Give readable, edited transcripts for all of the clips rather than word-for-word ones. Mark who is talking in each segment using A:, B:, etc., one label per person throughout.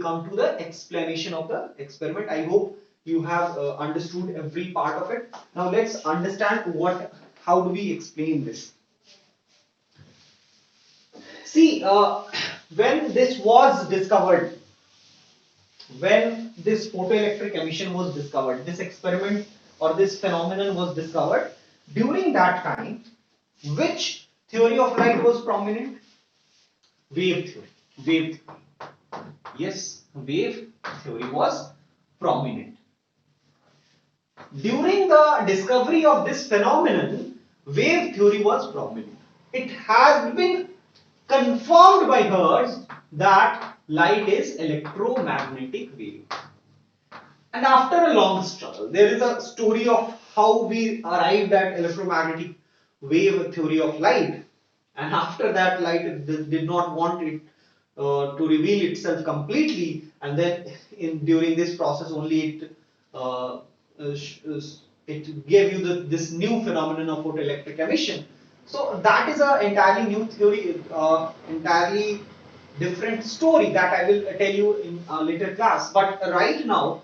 A: come to the explanation of the experiment. I hope you have understood every part of it. Now let's understand how do we explain this. See, when this was discovered, when this photoelectric emission was discovered, this experiment or this phenomenon was discovered, during that time, which theory of light was prominent? Wave theory. Wave theory. Yes, wave theory was prominent. During the discovery of this phenomenon, wave theory was prominent. It has been confirmed by Hertz that light is electromagnetic wave. And after a long struggle, there is a story of how we arrived at electromagnetic wave theory of light. And after that, light did not want it to reveal itself completely, and then during this process only it gave you this new phenomenon of photoelectric emission. So that is an entirely new theory, entirely different story that I will tell you in a later class. But right now,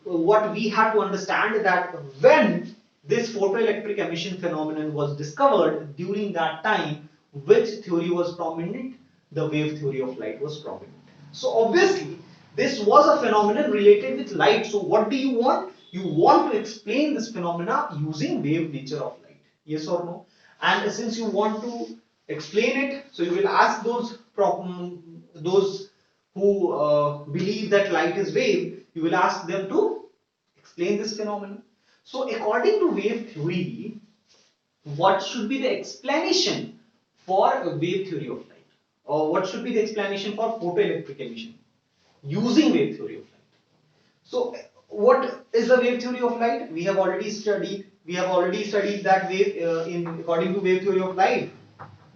A: what we have to understand is that when this photoelectric emission phenomenon was discovered, during that time, which theory was prominent? The wave theory of light was prominent. So obviously, this was a phenomenon related with light. So what do you want? You want to explain this phenomena using wave nature of light. Yes or no? And since you want to explain it, so you will ask those who believe that light is wave, you will ask them to explain this phenomenon. So according to wave theory, what should be the explanation for a wave theory of light? Or what should be the explanation for photoelectric emission using wave theory of light? So what is the wave theory of light? We have already studied that wave according to wave theory of light,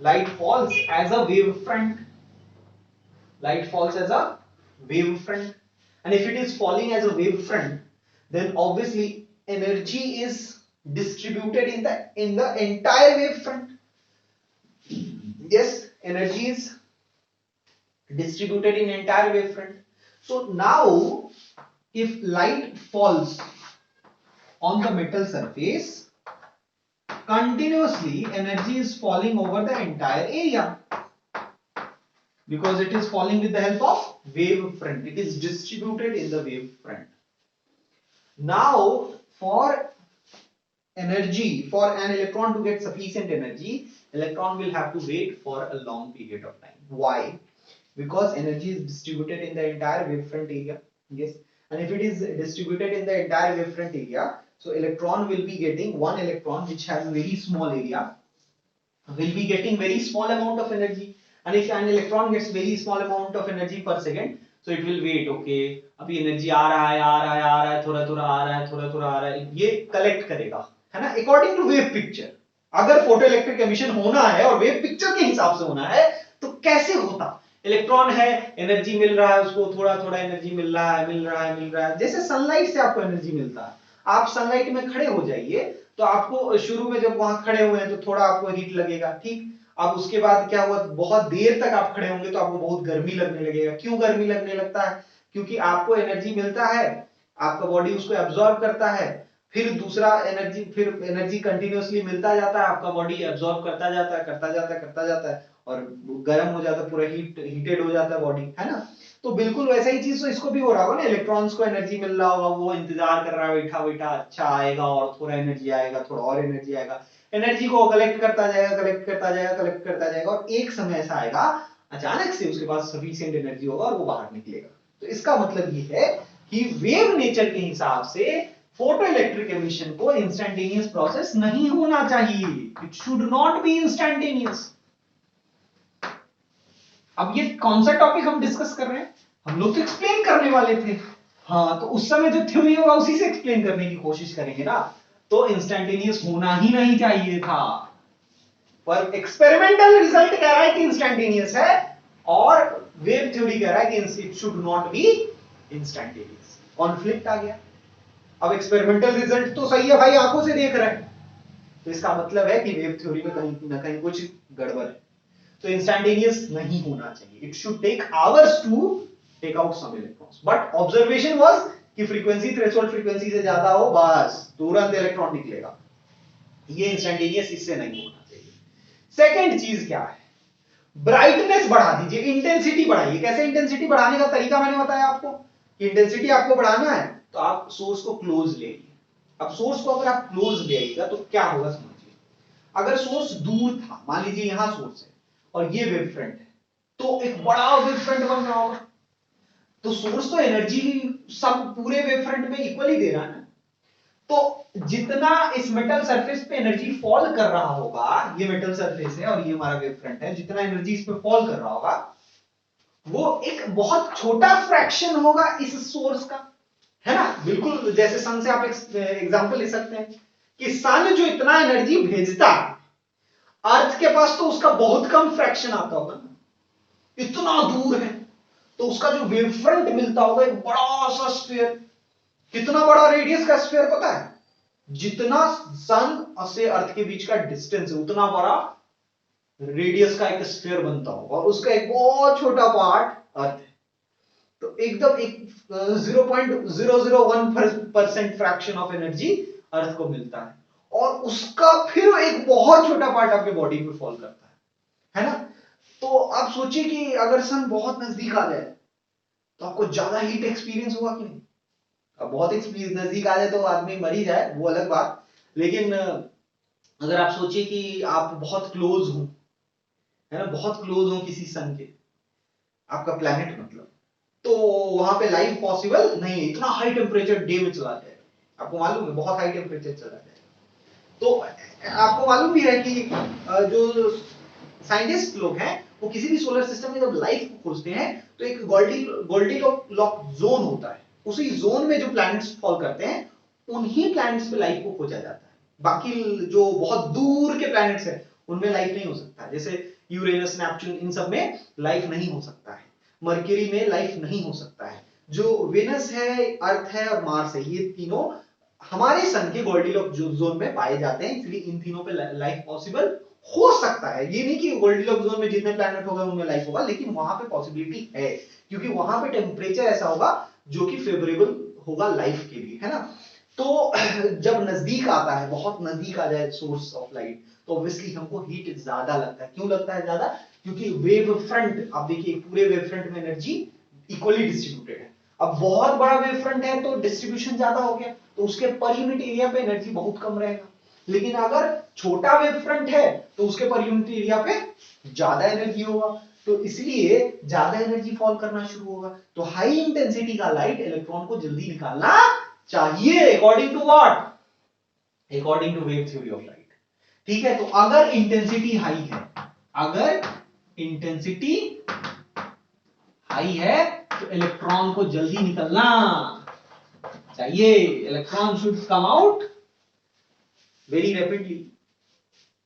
A: light falls as a wave front. Light falls as a wave front, and if it is falling as a wave front, then obviously energy is distributed in the entire wave front. Yes, energy is distributed in entire wave front. So now, if light falls on the metal surface, continuously energy is falling over the entire area, because it is falling with the help of wave front. It is distributed in the wave front. Now, for energy, for an electron to get sufficient energy, electron will have to wait for a long period of time. Why? Because energy is distributed in the entire wavefront area. Yes, and if it is distributed in the entire wavefront area, so electron will be getting, one electron which has a very small area will be getting very small amount of energy. And if an electron gets very small amount of energy per second, so it will wait. Okay, अभी energy आ रहा है, थोड़ा थोड़ा आ रहा है, ये collect करेगा, है ना, according to wave picture. अगर photoelectric emission होना है और wave picture के हिसाब से होना है, तो कैसे होता? इलेक्ट्रॉन है, एनर्जी मिल रहा है उसको, थोड़ा थोड़ा एनर्जी मिल रहा है, जैसे सनलाइट से आपको एनर्जी मिलता है. आप सनलाइट में खड़े हो जाइए, तो आपको शुरू में जब वहां खड़े हुए हैं तो थोड़ा आपको हीट लगेगा, ठीक. अब उसके बाद क्या हुआ, बहुत देर तक आप खड़े होंगे तो आपको बहुत गर्मी लगने लगेगा. क्यों गर्मी लगने लगता है? क्योंकि आपको एनर्जी मिलता है, आपका बॉडी उसको एब्जॉर्ब करता है, फिर दूसरा एनर्जी कंटिन्यूअसली मिलता जाता है, आपका बॉडी एब्जॉर्ब करता जाता है और गर्म हो जाता है, पूरा हीटेड हो जाता है बॉडी, है ना. तो बिल्कुल वैसा ही चीज तो इसको भी हो रहा होगा ना. इलेक्ट्रॉन्स को एनर्जी मिल रहा होगा, वो इंतजार कर रहा है बैठा अच्छा आएगा और थोड़ा एनर्जी आएगा, थोड़ा और एनर्जी आएगा, एनर्जी को कलेक्ट करता जाएगा और एक समय ऐसा आएगा अचानक से उसके पास सफिशिएंट एनर्जी होगा और वो बाहर निकलेगा. तो इसका मतलब ये है कि वेव नेचर के हिसाब से फोटोइलेक्ट्रिक एमिशन को इंस्टेंटेनियस प्रोसेस नहीं होना चाहिए. It should not be instantaneous. अब ये कौन सा टॉपिक हम डिस्कस कर रहे हैं? हम लोग तो एक्सप्लेन करने वाले थे. हाँ, तो उस समय जो थ्योरी होगा उसी से एक्सप्लेन करने की कोशिश करेंगे ना. तो इंस्टेंटेनियस होना ही नहीं चाहिए था, पर एक्सपेरिमेंटल रिजल्ट कह रहा है कि इंस्टेंटेनियस है और वेव थ्योरी कह रहा है कि it should not be instantaneous. Conflict आ गया. अब एक्सपेरिमेंटल रिजल्ट तो सही है भाई, आंखों से देख रहे हैं, तो इसका मतलब है कि वेव थ्योरी में कहीं ना कहीं कुछ गड़बड़ है. तो इंस्टेंटेनियस नहीं होना चाहिए. It should take hours to take out some electrons, but observation was कि फ्रीक्वेंसी थ्रेशोल्ड फ्रीक्वेंसी से ज्यादा हो बस तुरंत इलेक्ट्रॉन निकलेगा, ये इंस्टेंटेनियस इससे नहीं होना चाहिए। सेकंड चीज क्या है, ब्राइटनेस बढ़ा दीजिए, इंटेंसिटी बढ़ाइए। कैसे इंटेंसिटी बढ़ाने का तरीका मैंने बताया आपको, इंटेंसिटी आपको बढ़ाना है तो आप सोर्स को क्लोज ले आइए। अब सोर्स को अगर आप क्लोज ले आइएगा तो क्या होगा समझिए, अगर सोर्स दूर था, मान लीजिए यहां सोर्स है और ये वेव फ्रंट है, तो एक बड़ा वेव फ्रंट बन रहा होगा, तो सोर्स तो एनर्जी सब पूरे वेव फ्रंट में इक्वली दे रहा है ना, तो जितना इस मेटल सरफेस पे एनर्जी फॉल कर रहा होगा, ये मेटल सरफेस है और ये हमारा वेव फ्रंट है, जितना एनर्जी इस पे फॉल कर रहा होगा वो एक बहुत छोटा फ्रैक्शन होगा इस सोर्स का, है ना। बिल्कुल जैसे सन से आप एग्जांपल ले सकते हैं कि सन जो इतना एनर्जी भेजता है अर्थ के पास, तो उसका बहुत कम फ्रैक्शन आता होगा ना, इतना दूर है, तो उसका जो वेव फ्रंट मिलता होगा एक बड़ा सा स्फीयर। कितना बड़ा रेडियस का स्फीयर पता है, जितना सन से अर्थ के बीच का डिस्टेंस है उतना बड़ा रेडियस का एक स्फीयर बनता होगा, और उसका एक बहुत छोटा पार्ट अर्थ है। तो एकदम एक 0.001% फ्रैक्शन ऑफ एनर्जी अर्थ को मिलता है, और उसका फिर एक बहुत छोटा पार्ट आपके बॉडी पे फॉल करता है ना। तो आप सोचिए कि अगर सन बहुत नजदीक आ जाए तो आपको ज्यादा हीट एक्सपीरियंस होगा कि नहीं। अब बहुत नजदीक आ जाए तो आदमी मर ही जाए, वो अलग बात, लेकिन अगर आप सोचिए कि आप बहुत क्लोज हो, है ना, बहुत क्लोज हो किसी सन के, आपका प्लैनेट मतलब, तो वहां पे लाइफ पॉसिबल नहीं है, इतना हाई टेम्परेचर डे में चला जाएगा, आपको मालूम है बहुत हाई टेम्परेचर चला जाएगा। तो आपको मालूम भी है कि जो साइंटिस्ट लोग हैं वो किसी भी सोलर सिस्टम में जब लाइफ को खोजते हैं तो एक गोल्डीलॉक जोन होता है, उसी जोन में जो प्लैनेट्स फॉल करते हैं उन्हीं प्लैनेट्स पे लाइफ को खोजा जाता है। बाकी जो बहुत दूर के प्लैनेट्स हैं उनमें लाइफ नहीं हो सकता, जैसे यूरेनस नेपच्यून इन सब में लाइफ नहीं हो सकता है, मरकरी में लाइफ नहीं हो सकता है। जो वेनस है, अर्थ है और मार्स है, ये तीनों हमारे सन के गोल्डीलॉक जोन में पाए जाते हैं, इसलिए इन तीनों पे लाइफ पॉसिबल हो सकता है। ये नहीं कि गोल्डीलॉक जोन में जितने प्लैनेट होगा उनमें लाइफ होगा, लेकिन वहां पे पॉसिबिलिटी है, क्योंकि वहां पे टेम्परेचर ऐसा होगा जो कि फेवरेबल होगा लाइफ के लिए, है ना। तो जब नजदीक आता है, बहुत नजदीक आ जाए सोर्स ऑफ लाइट, तो ऑब्वियसली हमको हीट ज्यादा लगता है। क्यों लगता है ज्यादा, क्योंकि वेव फ्रंट, आप देखिए पूरे वेव फ्रंट में एनर्जी इक्वली डिस्ट्रीब्यूटेड है। अब बहुत बड़ा वेव फ्रंट है तो डिस्ट्रीब्यूशन ज्यादा हो गया, तो उसके पर यूनिट एरिया पे एनर्जी बहुत कम रहेगा। लेकिन अगर छोटा वेव फ्रंट है तो उसके पर यूनिट एरिया पे ज्यादा एनर्जी होगा, तो इसलिए ज्यादा एनर्जी फॉल करना शुरू होगा। तो हाई इंटेंसिटी का लाइट इलेक्ट्रॉन को जल्दी निकालना चाहिए, according to what, according to wave theory of light. ठीक है, तो अगर इंटेंसिटी हाई है, अगर इंटेंसिटी हाई है तो इलेक्ट्रॉन को जल्दी निकलना चाहिए, electron should come out very rapidly.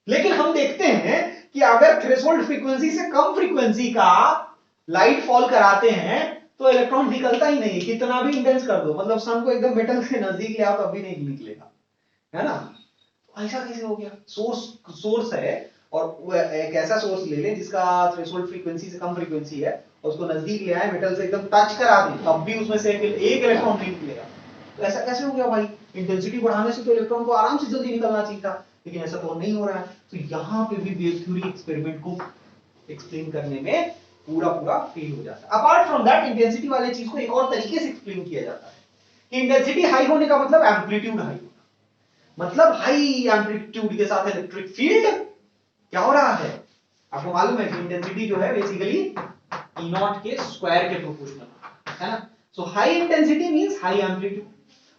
A: लेकिन हम देखते हैं कि अगर थ्रेशोल्ड फ्रीक्वेंसी से कम फ्रीक्वेंसी का लाइट फॉल कराते हैं तो इलेक्ट्रॉन निकलता ही नहीं, कितना भी इंटेंस कर दो, मतलब सन को एकदम मेटल के नजदीक ले आओ तब भी नहीं निकलेगा, है ना। ऐसा कैसे हो गया, सोर्स है और एक ऐसा सोर्स ले लें जिसका थ्रेशोल्ड फ्रीक्वेंसी से कम फ्रीक्वेंसी है, और उसको नजदीक ले आए, मेटल से एकदम टच करा दें, तब भी उसमें से एक इलेक्ट्रॉन नहीं निकलेगा। तो ऐसा कैसे हो गया भाई, इंटेंसिटी बढ़ाने से तो इलेक्ट्रॉन को आराम से जल्दी निकलना चाहिए था, लेकिन ऐसा तो नहीं हो रहा है। तो यहां पे भी वेव थ्योरी एक्सपेरिमेंट को एक्सप्लेन करने में पूरा फेल हो जाता है। अपार्ट फ्रॉम दैट, इंटेंसिटी वाले चीज को एक और तरीके से एक्सप्लेन किया जाता है कि इंटेंसिटी हाई होने का मतलब एम्पलीट्यूड हाई होना, मतलब हाई एम्पलीट्यूड के साथ इलेक्ट्रिक फील्ड क्या हो रहा है। आपको मालूम है कि इंटेंसिटी जो है बेसिकली ई नॉट के स्क्वायर के प्रोपोर्शनल है ना। So high intensity means high amplitude,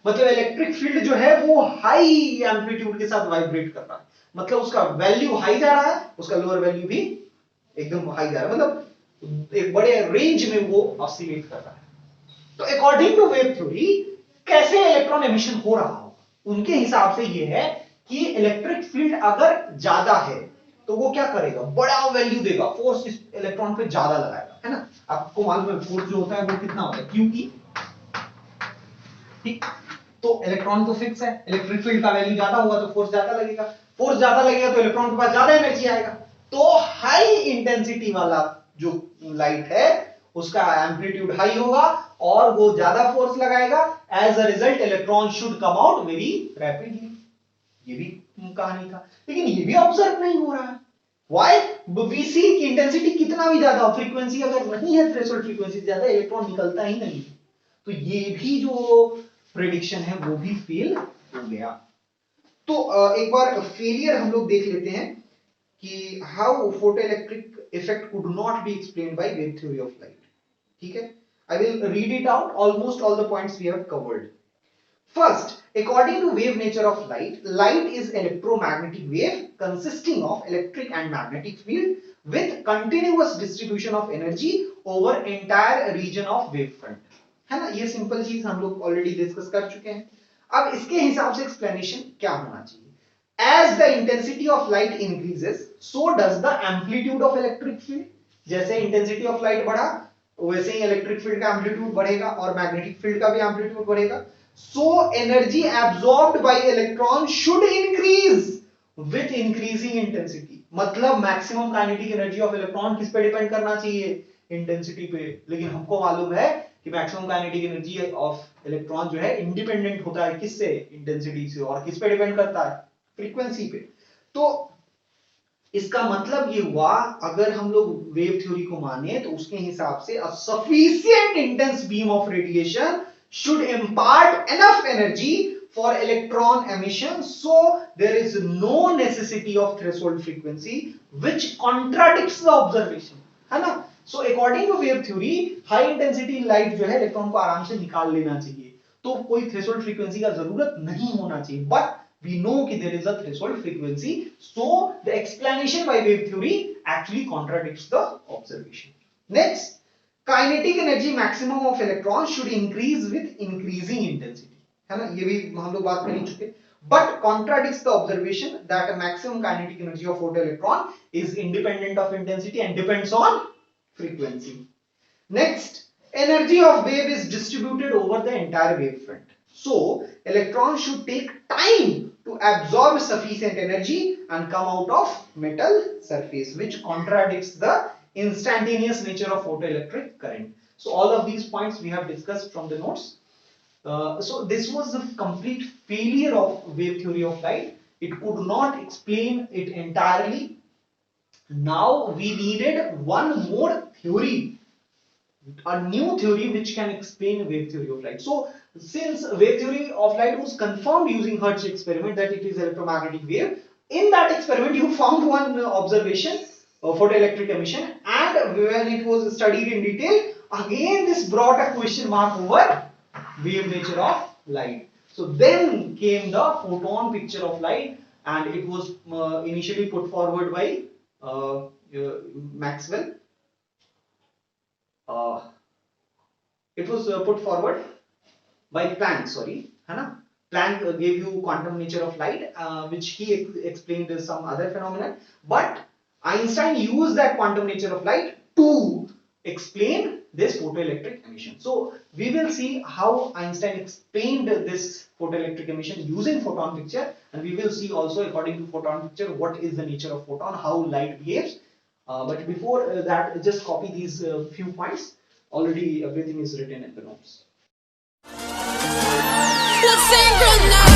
A: मतलब इलेक्ट्रिक फील्ड जो है वो हाई एम्पलीट्यूड के साथ वाइब्रेट कर रहा है, मतलब उसका वैल्यू हाई जा रहा है, उसका लोअर वैल्यू भी एकदम हाई जा रहा है, मतलब एक बड़े रेंज में वो ऑसिलेट कर रहा है। तो अकॉर्डिंग टू वेव थ्योरी कैसे इलेक्ट्रॉन एमिशन हो रहा होगा, उनके हिसाब से ये है कि इलेक्ट्रिक फील्ड अगर ज्यादा है तो वो क्या करेगा, बड़ा वैल्यू देगा, फोर्स इस इलेक्ट्रॉन पे ज्यादा लगाएगा, है ना। आपको मालूम है फोर्स जो होता है वो कितना होता है, क्यू की, ठीक। तो इलेक्ट्रॉन तो फिक्स है, इलेक्ट्रिक फील्ड का वैल्यू ज्यादा होगा तो फोर्स ज्यादा लगेगा, फोर्स ज्यादा लगेगा तो इलेक्ट्रॉन के पास ज्यादा एनर्जी आएगा। तो हाई इंटेंसिटी वाला जो लाइट है उसका एम्पलीट्यूड हाई होगा और वो ज्यादा फोर्स लगाएगा, as a result electron should come out very rapidly. ये भी कहानी था, लेकिन ये भी ऑब्जर्व नहीं हो रहा है। Why? वी सी की इंटेंसिटी कितना भी ज्यादा हो, फ्रीक्वेंसी अगर नहीं है, थ्रेशोल्ड फ्रीक्वेंसी ज्यादा, इलेक्ट्रॉन निकलता ही नहीं। तो ये भी जो प्रेडिक्शन है वो भी फेल हो गया। तो एक बार फेलियर हम लोग देख लेते हैं कि how photoelectric effect could not be explained by wave theory of light. ठीक है, I will read it out, almost all the points we have covered. First, according to wave nature of light, light is electromagnetic wave consisting of electric and magnetic field with continuous distribution of energy over entire region of wavefront. है ना, ये simple चीज हम लोग already discuss कर चुके हैं। अब इसके हिसाब से एक्सप्लेनेशन क्या होना चाहिए? As the intensity of light increases, so does the amplitude of electric field. जैसे इंटेंसिटी ऑफ लाइट बढ़ा वैसे ही इलेक्ट्रिक फील्ड का एम्पलीट्यूड बढ़ेगा और मैग्नेटिक फील्ड का भी एम्पलीट्यूड बढ़ेगा। So energy absorbed by electron should increase with increasing intensity. मतलब maximum kinetic energy of electron किस पे डिपेंड करना चाहिए? इंटेंसिटी पे। लेकिन हमको मालूम है कि maximum kinetic energy of electron जो है इंडिपेंडेंट होता है किससे? इंटेंसिटी से। और किस पे डिपेंड करता है? फ्रीक्वेंसी पे। तो इसका मतलब ये हुआ, अगर हम लोग वेव थ्योरी को माने तो उसके हिसाब से a sufficient intense beam of radiation should impart enough energy for electron emission, so there is no necessity of threshold frequency which contradicts the observation, है ना? So according to wave theory, high intensity light जो है electron को आराम से निकाल लेना चाहिए, तो कोई थ्रेशोल्ड फ्रीक्वेंसी का जरूरत नहीं होना चाहिए। बट we know कि there is a threshold frequency, so the explanation by wave theory actually contradicts the observation. Next, kinetic energy maximum of electron should increase with increasing intensity, है ना, ये भी हम लोग बात कर ही चुके। But contradicts the observation that a maximum kinetic energy of photoelectron is independent of intensity and depends on frequency. Next, energy of wave is distributed over the entire wavefront. So, electrons should take time to absorb sufficient energy and come out of metal surface, which contradicts the instantaneous nature of photoelectric current. So, all of these points we have discussed from the notes. So, this was the complete failure of wave theory of light. It could not explain it entirely. Now, we needed one more theory, a new theory which can explain wave theory of light. So, since wave theory of light was confirmed using Hertz experiment that it is electromagnetic wave, in that experiment you found one observation of photoelectric emission, and when it was studied in detail, again this brought a question mark over wave nature of light. So then came the photon picture of light, and it was initially put forward by Maxwell. It was put forward by Planck, sorry, है ना? Planck gave you quantum nature of light, which he explained some other phenomenon, but Einstein used that quantum nature of light to explain this photoelectric emission. So we will see how Einstein explained this photoelectric emission using photon picture, and we will see also according to photon picture what is the nature of photon, how light behaves. But before that, just copy these few points. Already everything is written in the notes.
B: Let's synchronized.